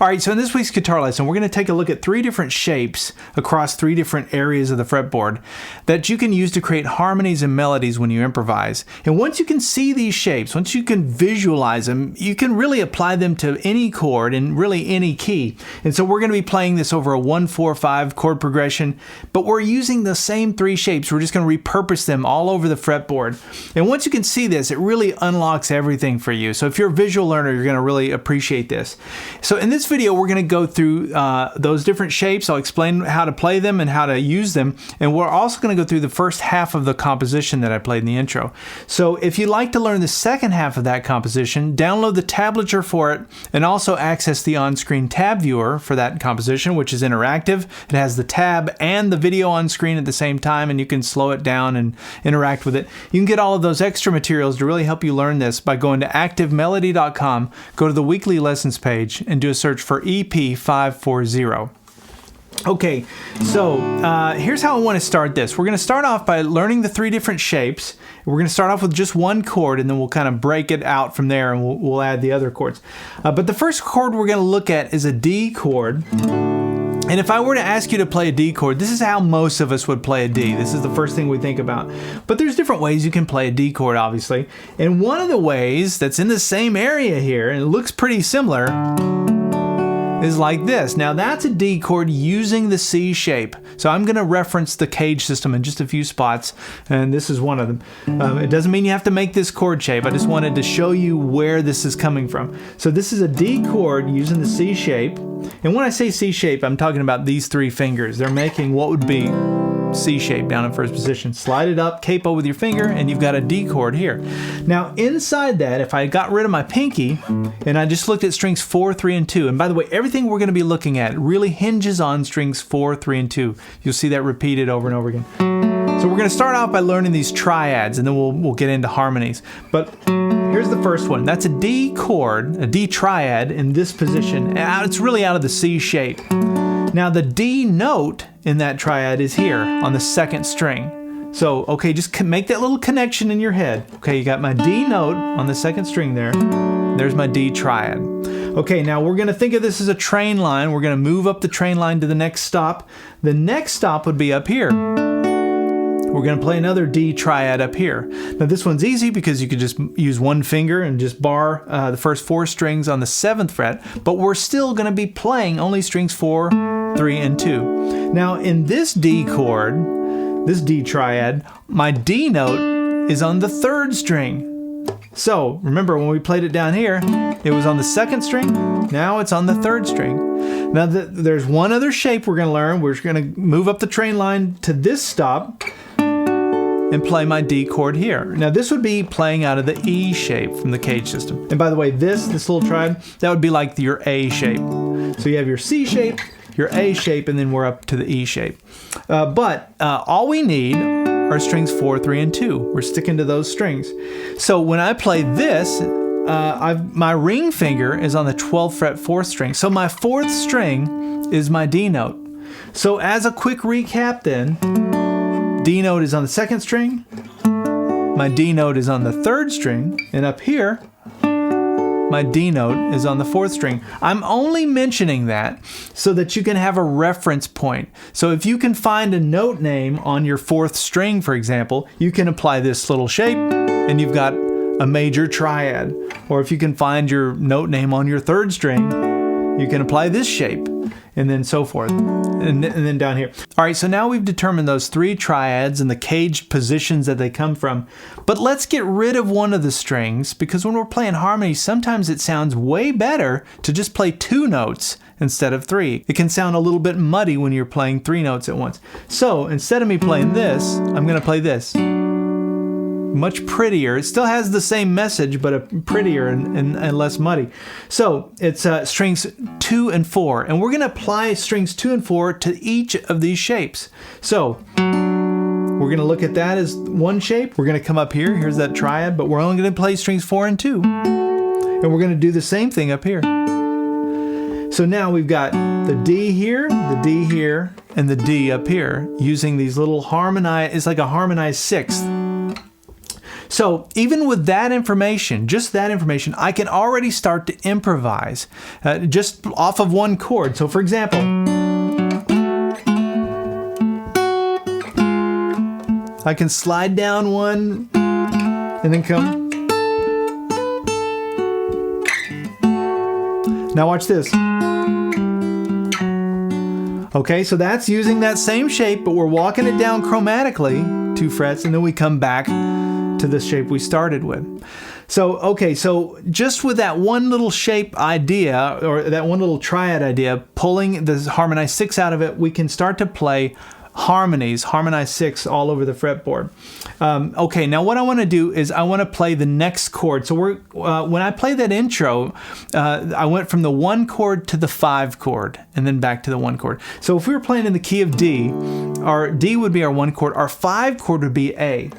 All right, so in this week's guitar lesson, we're going to take a look at 3 different shapes across 3 different areas of the fretboard that you can use to create harmonies and melodies when you improvise. And once you can see these shapes, once you can visualize them, you can really apply them to any chord and really any key. And so we're going to be playing this over a 1-4-5 chord progression, but we're using the same 3 shapes. We're just going to repurpose them all over the fretboard. And once you can see this, it really unlocks everything for you. So if you're a visual learner, you're going to really appreciate this. So in this video, we're going to go through those different shapes. I'll explain how to play them and how to use them. And we're also going to go through the first half of the composition that I played in the intro. So if you'd like to learn the second half of that composition, download the tablature for it and also access the on-screen tab viewer for that composition, which is interactive. It has the tab and the video on screen at the same time, and you can slow it down and interact with it. You can get all of those extra materials to really help you learn this by going to activemelody.com, go to the weekly lessons page, and do a search for EP540. Okay, so here's how I want to start this. We're going to start off by learning the 3 different shapes. We're going to start off with just one chord, and then we'll kind of break it out from there, and we'll add the other chords. But the first chord we're going to look at is a D chord. And if I were to ask you to play a D chord, this is how most of us would play a D. This is the first thing we think about. But there's different ways you can play a D chord, obviously. And one of the ways that's in the same area here, and it looks pretty similar, is like this. Now that's a D chord using the C shape. So I'm going to reference the cage system in just a few spots, and this is one of them. It doesn't mean you have to make this chord shape. I just wanted to show you where this is coming from. So this is a D chord using the C shape. And when I say C shape, I'm talking about these 3 fingers. They're making what would be C shape down in first position. Slide it up, capo with your finger, and you've got a D chord here. Now inside that, if I got rid of my pinky and I just looked at strings 4, 3, and 2, and by the way, everything we're going to be looking at really hinges on strings 4, 3, and 2. You'll see that repeated over and over again. So we're going to start off by learning these triads, and then we'll get into harmonies. But here's the first one. That's a D chord, a D triad in this position. It's really out of the C shape. Now the D note in that triad is here on the 2nd string. So, okay, just make that little connection in your head. Okay, you got my D note on the 2nd string there. There's my D triad. Okay, now we're going to think of this as a train line. We're going to move up the train line to the next stop. The next stop would be up here. We're going to play another D triad up here. Now this one's easy because you could just use one finger and just bar the first 4 strings on the 7th fret, but we're still going to be playing only strings 4, 3, and 2. Now in this D chord, this D triad, my D note is on the 3rd string. So remember when we played it down here, it was on the 2nd string, now it's on the 3rd string. Now there's one other shape we're going to learn. We're going to move up the train line to this stop and play my D chord here. Now this would be playing out of the E shape from the cage system. And by the way, this little triad, that would be like your A shape. So you have your C shape, your A shape, and then we're up to the E shape. But all we need are strings 4, 3, and 2. We're sticking to those strings. So when I play this, my ring finger is on the 12th fret 4th string. So my 4th string is my D note. So as a quick recap then, D note is on the 2nd string, my D note is on the 3rd string, and up here, my D note is on the 4th string. I'm only mentioning that so that you can have a reference point. So if you can find a note name on your 4th string, for example, you can apply this little shape and you've got a major triad. Or if you can find your note name on your 3rd string, you can apply this shape, and then so forth, and then down here. All right, so now we've determined those 3 triads and the caged positions that they come from. But let's get rid of one of the strings, because when we're playing harmonies, sometimes it sounds way better to just play 2 notes instead of 3. It can sound a little bit muddy when you're playing 3 notes at once. So instead of me playing this, I'm going to play this. Much prettier. It still has the same message, but a prettier and less muddy. So it's strings 2 and 4, and we're going to apply strings 2 and 4 to each of these shapes. So we're going to look at that as one shape. We're going to come up here. Here's that triad, but we're only going to play strings 4 and 2, and we're going to do the same thing up here. So now we've got the D here, and the D up here, using these little harmonized. It's like a harmonized 6th. So even with that information, just that information, I can already start to improvise just off of one chord. So for example, I can slide down one and then come. Now watch this. Okay, so that's using that same shape, but we're walking it down chromatically, 2 frets, and then we come back to the shape we started with. So, okay, so just with that one little shape idea, or that one little triad idea, pulling the harmonized 6 out of it, we can start to play harmonies, harmonized 6 all over the fretboard. Okay, now what I want to do is I want to play the next chord. So when I play that intro, I went from the 1 chord to the 5 chord and then back to the 1 chord. So if we were playing in the key of D, our D would be our 1 chord, our 5 chord would be A.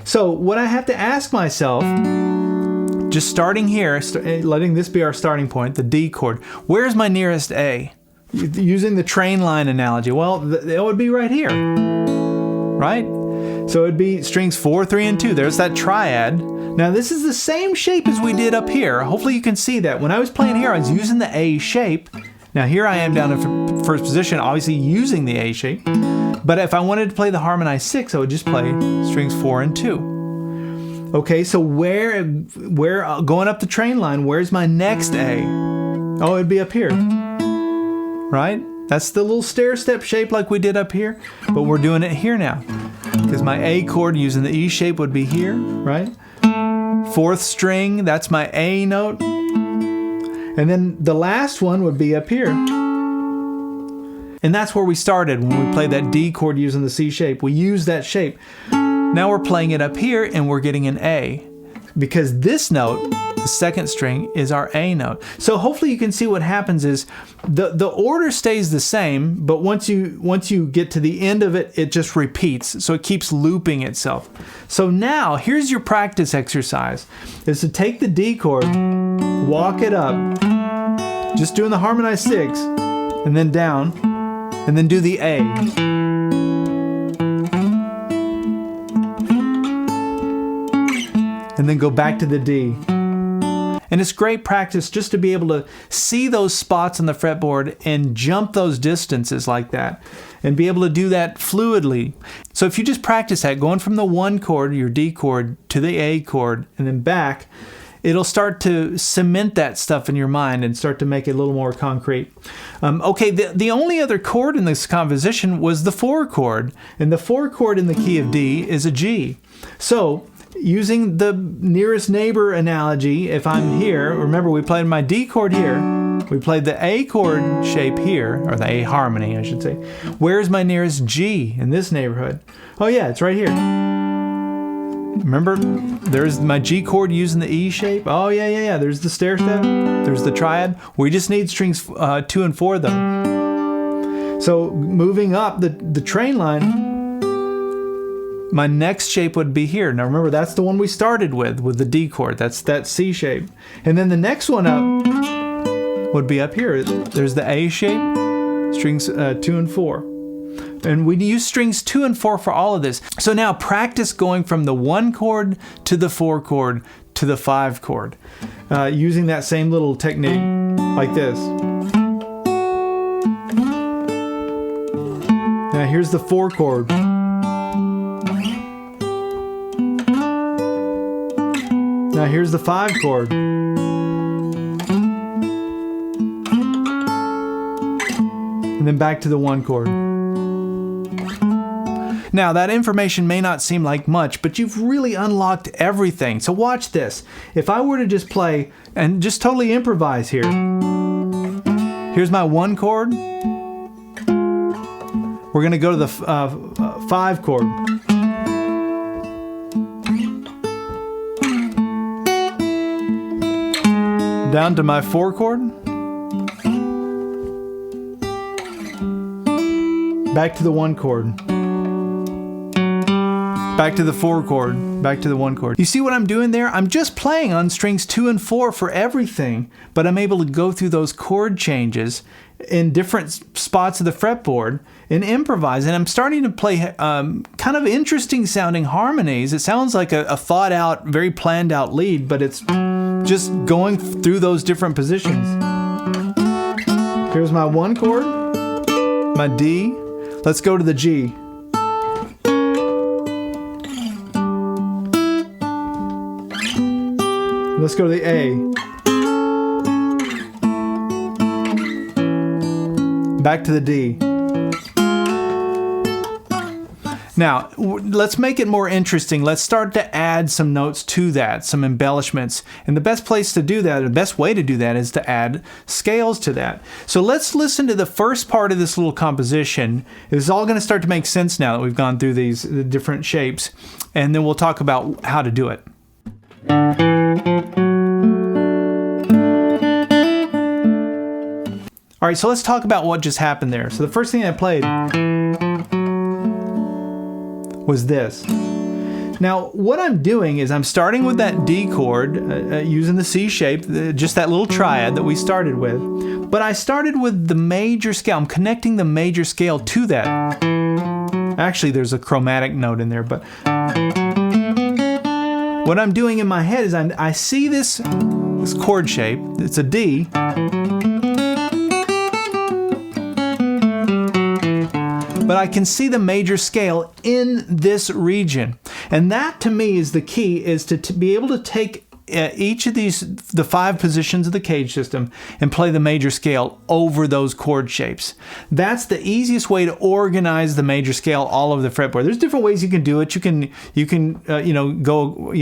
So what I have to ask myself, just starting here, letting this be our starting point, the D chord, where's my nearest A? Using the train line analogy, well, it would be right here, right? So it'd be strings 4, 3, and 2. There's that triad. Now this is the same shape as we did up here. Hopefully you can see that. When I was playing here, I was using the A shape. Now here I am down in first position, obviously using the A shape. But if I wanted to play the harmonized 6, I would just play strings 4 and 2. Okay, so where going up the train line, where's my next A? Oh, it'd be up here. Right? That's the little stair step shape like we did up here, but we're doing it here now. Because my A chord using the E shape would be here, right? 4th string, that's my A note. And then the last one would be up here. And that's where we started when we played that D chord using the C shape. We used that shape. Now we're playing it up here and we're getting an A. Because this note, the 2nd string, is our A note. So hopefully you can see what happens is the order stays the same, but once you get to the end of it, it just repeats. So it keeps looping itself. So now here's your practice exercise, is to take the D chord, walk it up, just doing the harmonized 6, and then down, and then do the A. And then go back to the D. And it's great practice just to be able to see those spots on the fretboard and jump those distances like that and be able to do that fluidly. So if you just practice that, going from the 1 chord, your D chord, to the A chord and then back, it'll start to cement that stuff in your mind and start to make it a little more concrete. Okay, the only other chord in this composition was the 4 chord, and the 4 chord in the key of D is a G. So using the nearest neighbor analogy, if I'm here, remember we played my D chord here, we played the A chord shape here, or the A harmony I should say. Where's my nearest G in this neighborhood? Oh yeah, it's right here. Remember, there's my G chord using the E shape. Oh yeah, there's the stair step, there's the triad. We just need strings 2 and 4 though. So moving up the train line, my next shape would be here. Now remember, that's the one we started with the D chord. That's that C shape. And then the next one up would be up here. There's the A shape, strings 2 and 4. And we use strings 2 and 4 for all of this. So now practice going from the 1 chord to the 4 chord to the 5 chord, using that same little technique like this. Now here's the 4 chord. Now here's the 5 chord. And then back to the 1 chord. Now that information may not seem like much, but you've really unlocked everything. So watch this. If I were to just play and just totally improvise here. Here's my 1 chord. We're going to go to the 5 chord. Down to my 4 chord. Back to the 1 chord. Back to the 4 chord, back to the 1 chord. You see what I'm doing there? I'm just playing on strings 2 and 4 for everything, but I'm able to go through those chord changes in different spots of the fretboard and improvise. And I'm starting to play kind of interesting sounding harmonies. It sounds like a thought out, very planned out lead, but it's just going through those different positions. Here's my 1 chord, my D. Let's go to the G. Let's go to the A. Back to the D. Now, let's make it more interesting. Let's start to add some notes to that, some embellishments. And the best place to do that, or the best way to do that, is to add scales to that. So let's listen to the first part of this little composition. It's all going to start to make sense now that we've gone through these different shapes. And then we'll talk about how to do it. All right, so let's talk about what just happened there. So the first thing I played was this. Now, what I'm doing is I'm starting with that D chord, using the C shape, just that little triad that we started with. But I started with the major scale. I'm connecting the major scale to that. Actually, there's a chromatic note in there, but what I'm doing in my head is I see this chord shape. It's a D. But I can see the major scale in this region. And that to me is the key, is to be able to take each of the 5 positions of the cage system and play the major scale over those chord shapes. That's the easiest way to organize the major scale all over the fretboard. There's different ways you can do it. You can go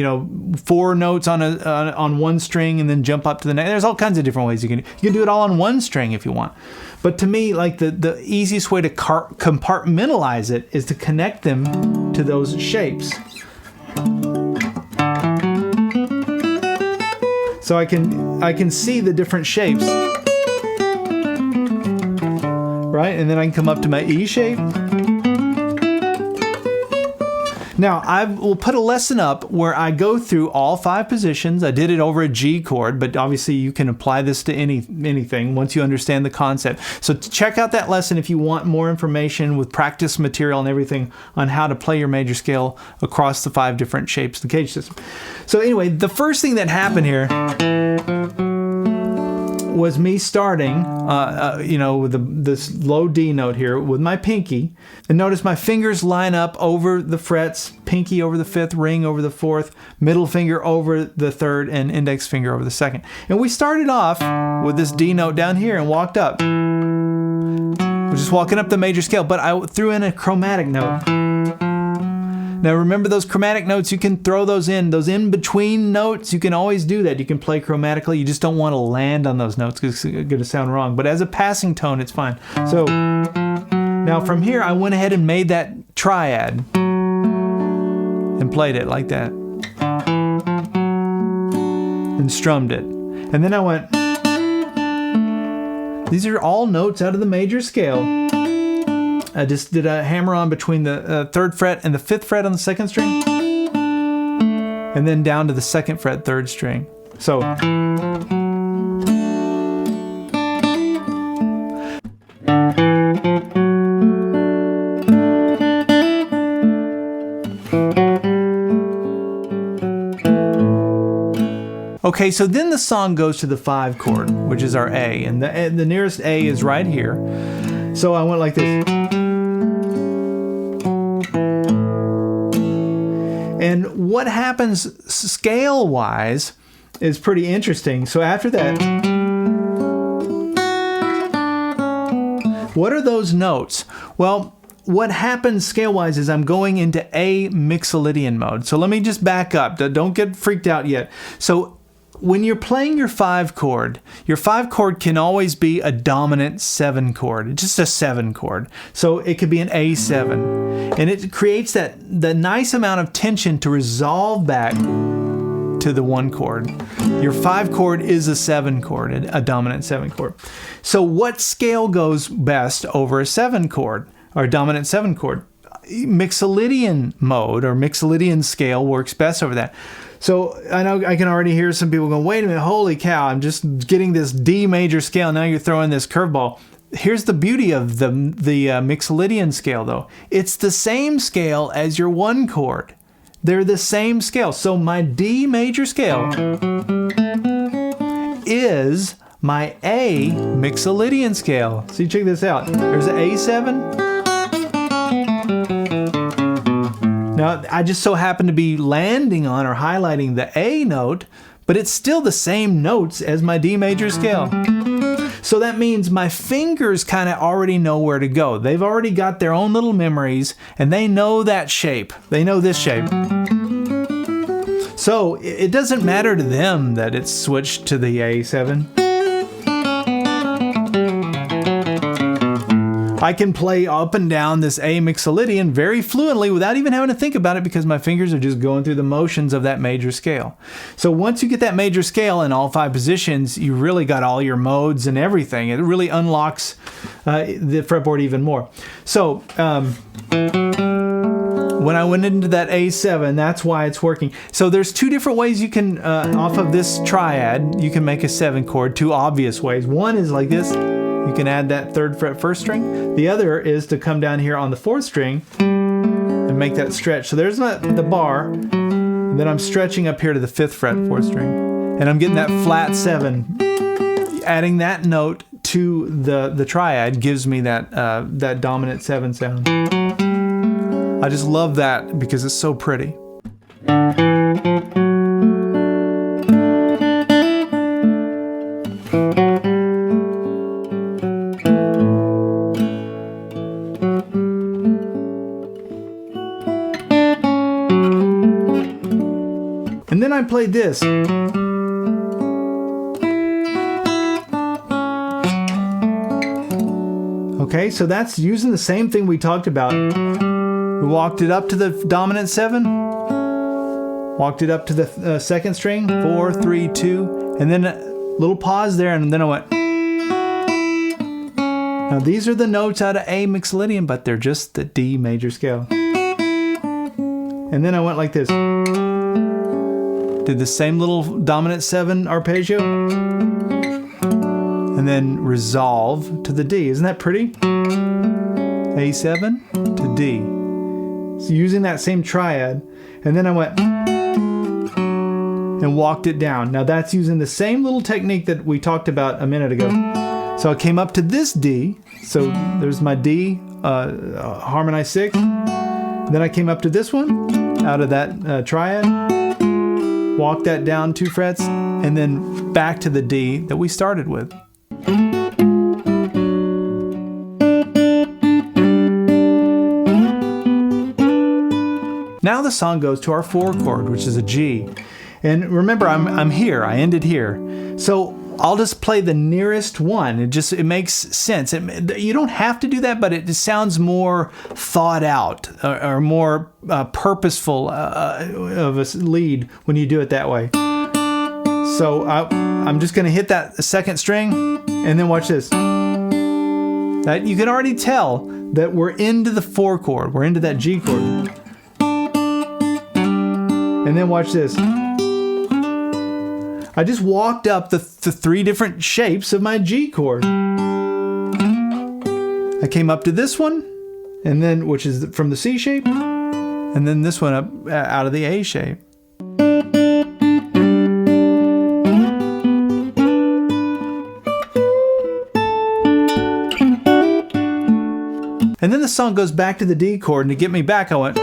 4 notes on one string and then jump up to the next. There's all kinds of different ways you can do it all on one string if you want. But to me, like the easiest way to compartmentalize it is to connect them to those shapes. So I can see the different shapes, right? And then I can come up to my E shape. Now, I will put a lesson up where I go through all 5 positions. I did it over a G chord, but obviously you can apply this to anything once you understand the concept. So check out that lesson if you want more information with practice material and everything on how to play your major scale across the 5 different shapes of the cage system. So anyway, the first thing that happened here was me starting, with this low D note here with my pinky. And notice my fingers line up over the frets, pinky over the 5th, ring over the 4th, middle finger over the 3rd, and index finger over the 2nd. And we started off with this D note down here and walked up. We're just walking up the major scale, but I threw in a chromatic note. Now remember those chromatic notes, you can throw those in-between notes, you can always do that. You can play chromatically, you just don't want to land on those notes because it's going to sound wrong. But as a passing tone, it's fine. So now from here, I went ahead and made that triad and played it like that. And strummed it. And then I went, these are all notes out of the major scale. I just did a hammer on between the 3rd fret and the 5th fret on the 2nd string, and then down to the 2nd fret, 3rd string. So okay, so then the song goes to the 5 chord, which is our A, and the nearest A is right here. So I went like this. And what happens scale-wise is pretty interesting. So after that, what are those notes? Well, what happens scale-wise is I'm going into A mixolydian mode. So let me just back up. Don't get freaked out yet. So when you're playing your 5 chord can always be a dominant 7 chord, just a 7 chord. So it could be an A7. And it creates the nice amount of tension to resolve back to the 1 chord. Your 5 chord is a 7 chord, a dominant 7 chord. So what scale goes best over a 7 chord, or a dominant 7 chord? Mixolydian mode or mixolydian scale works best over that. So I know I can already hear some people going, wait a minute, holy cow, I'm just getting this D major scale, now you're throwing this curveball. here's the beauty of the mixolydian scale though. It's the same scale as your 1 chord. They're the same scale. So my D major scale is my A mixolydian scale. So you check this out. There's an A7. Now, I just so happen to be landing on or highlighting the A note, but it's still the same notes as my D major scale. So that means my fingers kind of already know where to go. They've already got their own little memories, and they know that shape. They know this shape. So it doesn't matter to them that it's switched to the A7. I can play up and down this A mixolydian very fluently without even having to think about it because my fingers are just going through the motions of that major scale. So once you get that major scale in all 5 positions, you really got all your modes and everything. It really unlocks the fretboard even more. So when I went into that A7, that's why it's working. So there's 2 different ways you can, off of this triad, you can make a 7 chord, 2 obvious ways. One is like this. You can add that 3rd fret 1st string. The other is to come down here on the 4th string and make that stretch. So there's the bar, and then I'm stretching up here to the 5th fret 4th string, and I'm getting that flat 7. Adding that note to the triad gives me that dominant 7 sound. I just love that because it's so pretty. And then I played this. Okay, so that's using the same thing we talked about. We walked it up to the dominant 7, walked it up to the 2nd string, 4, 3, 2, and then a little pause there, and then I went. Now these are the notes out of A mixolydian, but they're just the D major scale. And then I went like this. Did the same little dominant 7 arpeggio, and then resolve to the D. Isn't that pretty? A7 to D. So using that same triad, and then I went and walked it down. Now that's using the same little technique that we talked about a minute ago. So I came up to this D, so there's my D, harmonized 6. Then I came up to this one, out of that triad, walked that down 2 frets, and then back to the D that we started with. Now the song goes to our 4 chord, which is a G. And remember, I'm here. I ended here. So I'll just play the nearest one. It makes sense. You don't have to do that, but it sounds more thought out or more purposeful of a lead when you do it that way. So I'm just going to hit that 2nd string, and then watch this. That you can already tell that we're into the 4 chord. We're into that G chord. And then watch this. I just walked up the 3 different shapes of my G chord. I came up to this one, and then which is from the C shape, and then this one up out of the A shape. And then the song goes back to the D chord, and to get me back, I went.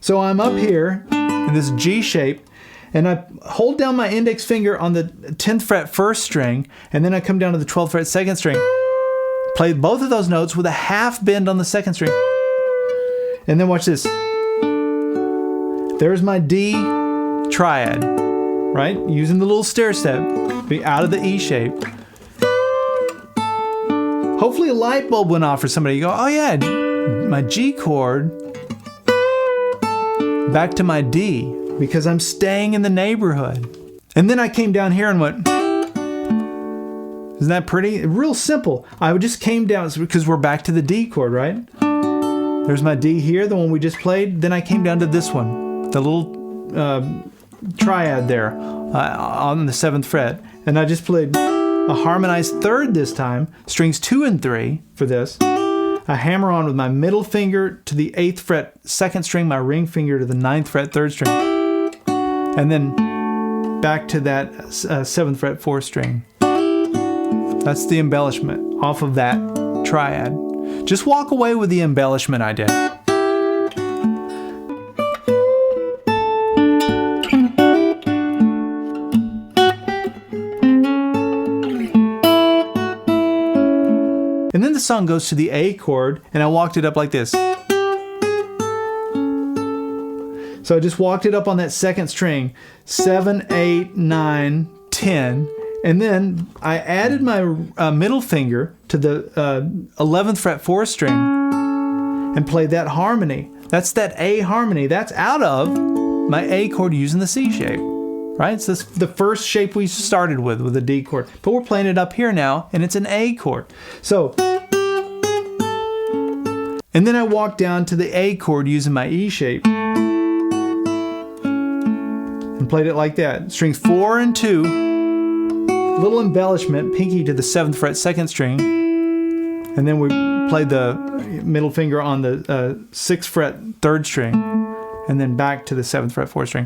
So I'm up here in this G shape, and I hold down my index finger on the 10th fret 1st string, and then I come down to the 12th fret 2nd string. Play both of those notes with a half bend on the 2nd string. And then watch this. There's my D triad, right? Using the little stair step, be out of the E shape. Hopefully a light bulb went off for somebody. You go, oh yeah, my G chord back to my D, because I'm staying in the neighborhood. And then I came down here and went. Isn't that pretty? Real simple. I just came down because we're back to the D chord, right? There's my D here, the one we just played. Then I came down to this one, the little triad there on the 7th fret. And I just played a a harmonized third this time, strings 2 and 3 for this. I hammer on with my middle finger to the 8th fret 2nd string, my ring finger to the 9th fret 3rd string, and then back to that 7th fret 4th string. That's the embellishment off of that triad. Just walk away with the embellishment I did. And then the song goes to the A chord, and I walked it up like this. So I just walked it up on that 2nd string, 7, 8, 9, 10, and then I added my middle finger to the 11th fret 4th string and played that harmony. That's that A harmony. That's out of my A chord using the C shape. Right? So this is the first shape we started with a D chord. But we're playing it up here now, and it's an A chord. So, and then I walk down to the A chord using my E shape. And played it like that. Strings 4 and 2. Little embellishment, pinky to the 7th fret 2nd string. And then we played the middle finger on the 6th fret 3rd string. And then back to the 7th fret 4th string.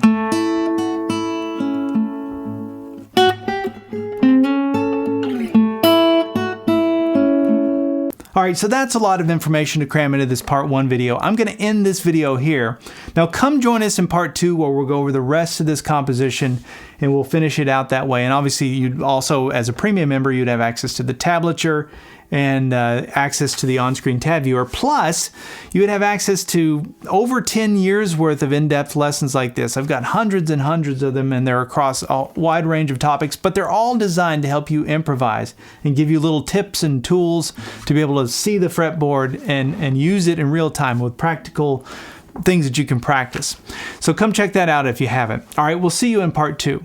Alright, so that's a lot of information to cram into this part 1 video. I'm going to end this video here. Now come join us in part 2 where we'll go over the rest of this composition and we'll finish it out that way. And obviously you'd also, as a premium member, you'd have access to the tablature and access to the on-screen tab viewer. Plus, you would have access to over 10 years worth of in-depth lessons like this. I've got hundreds and hundreds of them, and they're across a wide range of topics, but they're all designed to help you improvise and give you little tips and tools to be able to see the fretboard and use it in real time with practical things that you can practice. So come check that out if you haven't. All right, we'll see you in part 2.